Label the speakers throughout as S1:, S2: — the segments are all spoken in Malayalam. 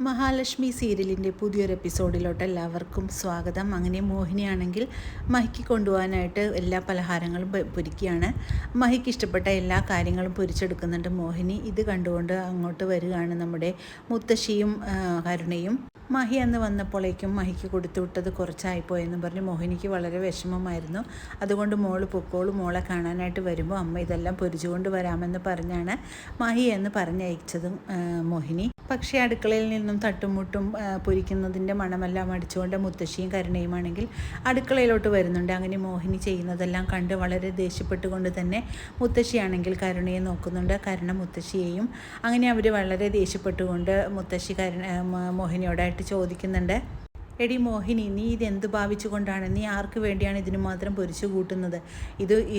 S1: മഹാലക്ഷ്മി സീരിയലിൻ്റെ പുതിയൊരു എപ്പിസോഡിലോട്ട് എല്ലാവർക്കും സ്വാഗതം. അങ്ങനെ മോഹിനിയാണെങ്കിൽ മഹിക്ക് കൊണ്ടുപോകാനായിട്ട് എല്ലാ പലഹാരങ്ങളും പൊരിക്കുകയാണ്. മഹിക്ക് ഇഷ്ടപ്പെട്ട എല്ലാ കാര്യങ്ങളും പൊരിച്ചെടുക്കുന്നുണ്ട് മോഹിനി. ഇത് കണ്ടുകൊണ്ട് അങ്ങോട്ട് വരികയാണ് നമ്മുടെ മുത്തശ്ശിയും കരുണയും. മഹി അന്ന് വന്നപ്പോഴേക്കും മഹിക്ക് കൊടുത്തു വിട്ടത് കുറച്ചായിപ്പോയെന്ന് പറഞ്ഞ് മോഹിനിക്ക് വളരെ വിഷമമായിരുന്നു. അതുകൊണ്ട് മോള് പൊക്കോളൂ, മോളെ കാണാനായിട്ട് വരുമ്പോൾ അമ്മ ഇതെല്ലാം പൊരിച്ചുകൊണ്ട് വരാമെന്ന് പറഞ്ഞാണ് മഹി എന്ന് പറഞ്ഞയച്ചതും മോഹിനി. പക്ഷേ അടുക്കളയിൽ നിന്നും തട്ടുമുട്ടും പൊരിക്കുന്നതിൻ്റെ മണമെല്ലാം അടിച്ചുകൊണ്ട് മുത്തശ്ശിയും കരുണയുമാണെങ്കിൽ അടുക്കളയിലോട്ട് വരുന്നുണ്ട്. അങ്ങനെ മോഹിനി ചെയ്യുന്നതെല്ലാം കണ്ട് വളരെ ദേഷ്യപ്പെട്ടുകൊണ്ട് തന്നെ മുത്തശ്ശിയാണെങ്കിൽ കരുണയെ നോക്കുന്നുണ്ട്, കരുണ മുത്തശ്ശിയെയും. അങ്ങനെ അവർ വളരെ ദേഷ്യപ്പെട്ടുകൊണ്ട് മുത്തശ്ശി മോഹിനിയോടായിട്ട് ചോദിക്കുന്നുണ്ട്, എടി മോഹിനി, നീ ഇതെന്ത് ഭാവിച്ചുകൊണ്ടാണ്, നീ ആർക്ക് വേണ്ടിയാണ് ഇതിനു മാത്രം പൊരിച്ചു കൂട്ടുന്നത്?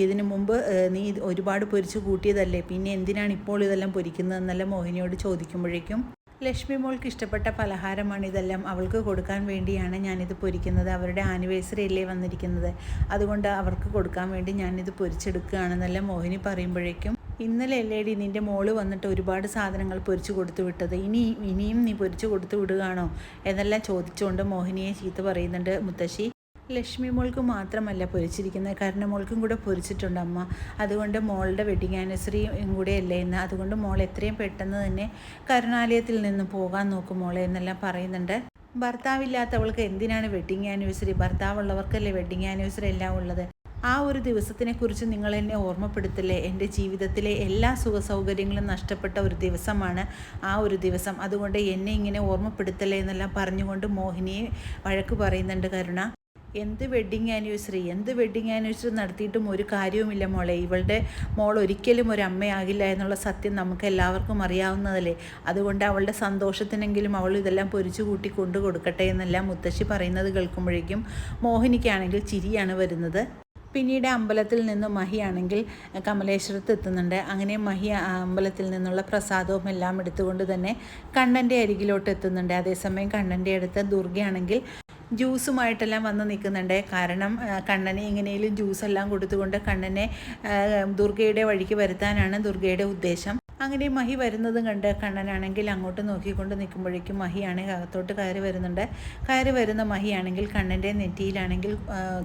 S1: ഇതിനു മുമ്പ് നീ ഒരുപാട് പൊരിച്ചു കൂട്ടിയതല്ലേ, പിന്നെ എന്തിനാണ് ഇപ്പോൾ ഇതെല്ലാം പൊരിക്കുന്നതെന്നല്ല മോഹിനിയോട് ചോദിക്കുമ്പോഴേക്കും, ലക്ഷ്മി മോൾക്ക് ഇഷ്ടപ്പെട്ട പലഹാരമാണ് ഇതെല്ലാം, അവൾക്ക് കൊടുക്കാൻ വേണ്ടിയാണ് ഞാനിത് പൊരിക്കുന്നത്. അവരുടെ ആനിവേഴ്സറി അല്ലേ വന്നിരിക്കുന്നത്, അതുകൊണ്ട് അവർക്ക് കൊടുക്കാൻ വേണ്ടി ഞാനിത് പൊരിച്ചെടുക്കുകയാണെന്നെല്ലാം മോഹിനി പറയുമ്പോഴേക്കും, ഇന്നലെ അല്ലേടി നിൻ്റെ മോള് വന്നിട്ട് ഒരുപാട് സാധനങ്ങൾ പൊരിച്ചു കൊടുത്തു വിട്ടത്, ഇനിയും നീ പൊരിച്ചു കൊടുത്തു വിടുകയാണോ എന്നെല്ലാം ചോദിച്ചുകൊണ്ട് മോഹിനിയെ ചീത്ത പറയുന്നുണ്ട് മുത്തശ്ശി. ലക്ഷ്മി മോൾക്ക് മാത്രമല്ല പൊരിച്ചിരിക്കുന്നത്, കരുണ മോൾക്കും കൂടെ പൊരിച്ചിട്ടുണ്ട് അമ്മ. അതുകൊണ്ട് മോളുടെ വെഡിങ് ആനിവേഴ്സറിയും കൂടെ അല്ലേ ഇന്ന്, അതുകൊണ്ട് മോൾ എത്രയും പെട്ടെന്ന് തന്നെ കരുണാലയത്തിൽ നിന്ന് പോകാൻ നോക്കും മോളെ എന്നെല്ലാം പറയുന്നുണ്ട്. ഭർത്താവില്ലാത്തവൾക്ക് എന്തിനാണ് വെഡിങ് ആനിവേഴ്സറി? ഭർത്താവുള്ളവർക്കല്ലേ വെഡിങ് ആനിവേഴ്സറി എല്ലാം ഉള്ളത്. ആ ഒരു ദിവസത്തിനെക്കുറിച്ച് നിങ്ങൾ എന്നെ ഓർമ്മപ്പെടുത്തില്ലേ? എൻ്റെ ജീവിതത്തിലെ എല്ലാ സുഖസൗകര്യങ്ങളും നഷ്ടപ്പെട്ട ഒരു ദിവസമാണ് ആ ഒരു ദിവസം, അതുകൊണ്ട് എന്നെ ഇങ്ങനെ ഓർമ്മപ്പെടുത്തല്ലേ എന്നെല്ലാം പറഞ്ഞുകൊണ്ട് മോഹിനിയെ വഴക്ക് പറയുന്നുണ്ട് കരുണ. എന്ത് വെഡ്ഡിങ് ആനിവേഴ്സറി നടത്തിയിട്ടും ഒരു കാര്യവുമില്ല മോളെ. ഇവളുടെ മോൾ ഒരിക്കലും ഒരു അമ്മയാകില്ല എന്നുള്ള സത്യം നമുക്ക് എല്ലാവർക്കും അറിയാവുന്നതല്ലേ. അതുകൊണ്ട് അവളുടെ സന്തോഷത്തിനെങ്കിലും അവൾ ഇതെല്ലാം പൊരിച്ചു കൂട്ടി കൊണ്ടു കൊടുക്കട്ടെ എന്നെല്ലാം മുത്തശ്ശി പറയുന്നത് കേൾക്കുമ്പോഴേക്കും മോഹിനിക്കാണെങ്കിൽ ചിരിയാണ് വരുന്നത്. പിന്നീട് അമ്പലത്തിൽ നിന്ന് മഹിയാണെങ്കിൽ കമലേശ്വരത്ത് എത്തുന്നുണ്ട്. അങ്ങനെ മഹി അമ്പലത്തിൽ നിന്നുള്ള പ്രസാദവും എല്ലാം എടുത്തുകൊണ്ട് തന്നെ കണ്ണൻ്റെ അരികിലോട്ട് എത്തുന്നുണ്ട്. അതേസമയം കണ്ണൻ്റെ അടുത്ത് ദുർഗയാണെങ്കിൽ ജ്യൂസുമായിട്ടെല്ലാം വന്ന് നിൽക്കുന്നുണ്ട്. കാരണം കണ്ണനെ എങ്ങനെയും ജ്യൂസെല്ലാം കൊടുത്തുകൊണ്ട് കണ്ണനെ ദുർഗയുടെ വഴിക്ക് വരുത്താനാണ് ദുർഗയുടെ ഉദ്ദേശം. അങ്ങനെ മഹി വരുന്നതും കണ്ട് കണ്ണനാണെങ്കിൽ അങ്ങോട്ട് നോക്കിക്കൊണ്ട് നിൽക്കുമ്പോഴേക്കും മഹിയാണെങ്കിൽ അകത്തോട്ട് കയറി വരുന്നുണ്ട്. കയറി വരുന്ന മഹിയാണെങ്കിൽ കണ്ണൻ്റെ നെറ്റിയിലാണെങ്കിൽ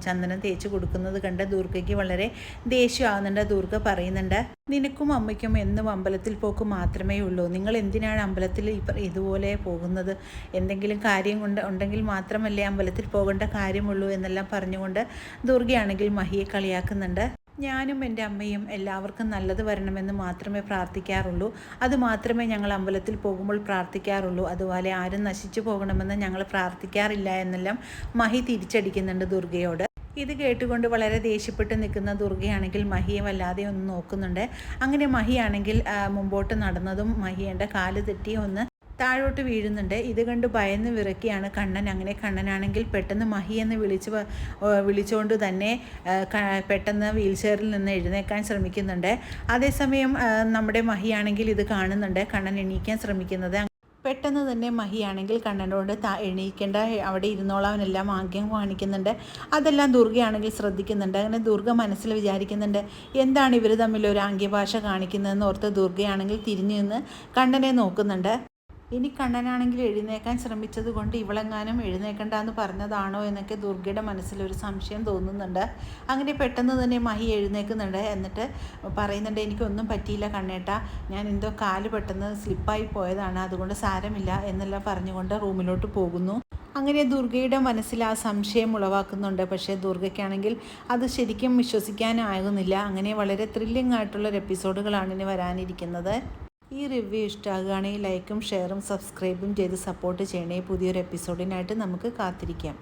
S1: ചന്ദനം തേച്ച് കൊടുക്കുന്നത് കണ്ട് ദുർഗയ്ക്ക് വളരെ ദേഷ്യമാകുന്നുണ്ട്. ദുർഗ പറയുന്നുണ്ട്, നിനക്കും അമ്മയ്ക്കും എന്നും അമ്പലത്തിൽ പോക്ക് മാത്രമേ ഉള്ളൂ, നിങ്ങൾ എന്തിനാണ് അമ്പലത്തിൽ ഇതുപോലെ പോകുന്നത്? എന്തെങ്കിലും കാര്യം ഉണ്ടെങ്കിൽ മാത്രമല്ലേ അമ്പലത്തിൽ പോകേണ്ട കാര്യമുള്ളൂ എന്നെല്ലാം പറഞ്ഞുകൊണ്ട് ദുർഗയാണെങ്കിൽ മഹിയെ കളിയാക്കുന്നുണ്ട്. ഞാനും എൻ്റെ അമ്മയും എല്ലാവർക്കും നല്ലത് വരണമെന്ന് മാത്രമേ പ്രാർത്ഥിക്കാറുള്ളൂ, അതുമാത്രമേ ഞങ്ങൾ അമ്പലത്തിൽ പോകുമ്പോൾ പ്രാർത്ഥിക്കാറുള്ളൂ, അതുപോലെ ആരും നശിച്ചു പോകണമെന്ന് ഞങ്ങൾ പ്രാർത്ഥിക്കാറില്ല എന്നെല്ലാം മഹി തിരിച്ചടിക്കുന്നുണ്ട് ദുർഗയോട്. ഇത് കേട്ടുകൊണ്ട് വളരെ ദേഷ്യപ്പെട്ട് നിൽക്കുന്ന ദുർഗയാണെങ്കിൽ മഹിയെ വല്ലാതെ ഒന്ന് നോക്കുന്നുണ്ട്. അങ്ങനെ മഹിയാണെങ്കിൽ മുമ്പോട്ട് നടന്നതും മഹിയുടെ കാല് തെറ്റി ഒന്ന് താഴോട്ട് വീഴുന്നുണ്ട്. ഇത് കണ്ട് ഭയന്ന് വിറക്കിയാണ് കണ്ണൻ. അങ്ങനെ കണ്ണനാണെങ്കിൽ പെട്ടെന്ന് മഹി എന്ന് വിളിച്ചുകൊണ്ട് തന്നെ പെട്ടെന്ന് വീൽ ചെയറിൽ നിന്ന് എഴുന്നേക്കാൻ ശ്രമിക്കുന്നുണ്ട്. അതേസമയം നമ്മുടെ മഹിയാണെങ്കിൽ ഇത് കാണുന്നുണ്ട്, കണ്ണൻ എണീക്കാൻ ശ്രമിക്കുന്നത്. പെട്ടെന്ന് തന്നെ മഹിയാണെങ്കിൽ കണ്ണനോട് എണീക്കേണ്ട, അവിടെ ഇരുന്നോളാവനെല്ലാം ആംഗ്യം കാണിക്കുന്നുണ്ട്. അതെല്ലാം ദുർഗയാണെങ്കിൽ ശ്രദ്ധിക്കുന്നുണ്ട്. അങ്ങനെ ദുർഗ മനസ്സിൽ വിചാരിക്കുന്നുണ്ട്, എന്താണ് ഇവർ തമ്മിൽ ഒരു ആംഗ്യഭാഷ കാണിക്കുന്നതെന്ന് ഓർത്ത് ദുർഗയാണെങ്കിൽ തിരിഞ്ഞു നിന്ന് കണ്ണനെ നോക്കുന്നുണ്ട്. ഇനി കണ്ണനാണെങ്കിൽ എഴുന്നേക്കാൻ ശ്രമിച്ചത് കൊണ്ട് ഇവളെങ്ങാനും എഴുന്നേക്കണ്ടെന്ന് പറഞ്ഞതാണോ എന്നൊക്കെ ദുർഗയുടെ മനസ്സിലൊരു സംശയം തോന്നുന്നുണ്ട്. അങ്ങനെ പെട്ടെന്ന് തന്നെ മഹി എഴുന്നേക്കുന്നുണ്ട്. എന്നിട്ട് പറയുന്നുണ്ട്, എനിക്കൊന്നും പറ്റിയില്ല കണ്ണേട്ടാ, ഞാൻ എന്തോ കാല് പെട്ടെന്ന് സ്ലിപ്പായി പോയതാണ്, അതുകൊണ്ട് സാരമില്ല എന്നെല്ലാം പറഞ്ഞുകൊണ്ട് റൂമിലോട്ട് പോകുന്നു. അങ്ങനെ ദുർഗയുടെ മനസ്സിൽ ആ സംശയം ഉളവാക്കുന്നുണ്ട്. പക്ഷേ ദുർഗയ്ക്കാണെങ്കിൽ അത് ശരിക്കും വിശ്വസിക്കാനാകുന്നില്ല. അങ്ങനെ വളരെ ത്രില്ലിംഗ് ആയിട്ടുള്ളൊരു എപ്പിസോഡുകളാണ് ഇനി വരാനിരിക്കുന്നത്. ഈ റിവ്യൂ ഇഷ്ടമാകുകയാണെങ്കിൽ ലൈക്കും ഷെയറും സബ്സ്ക്രൈബും ചെയ്ത് സപ്പോർട്ട് ചെയ്യണേ. പുതിയൊരു എപ്പിസോഡിനായിട്ട് നമുക്ക് കാത്തിരിക്കാം.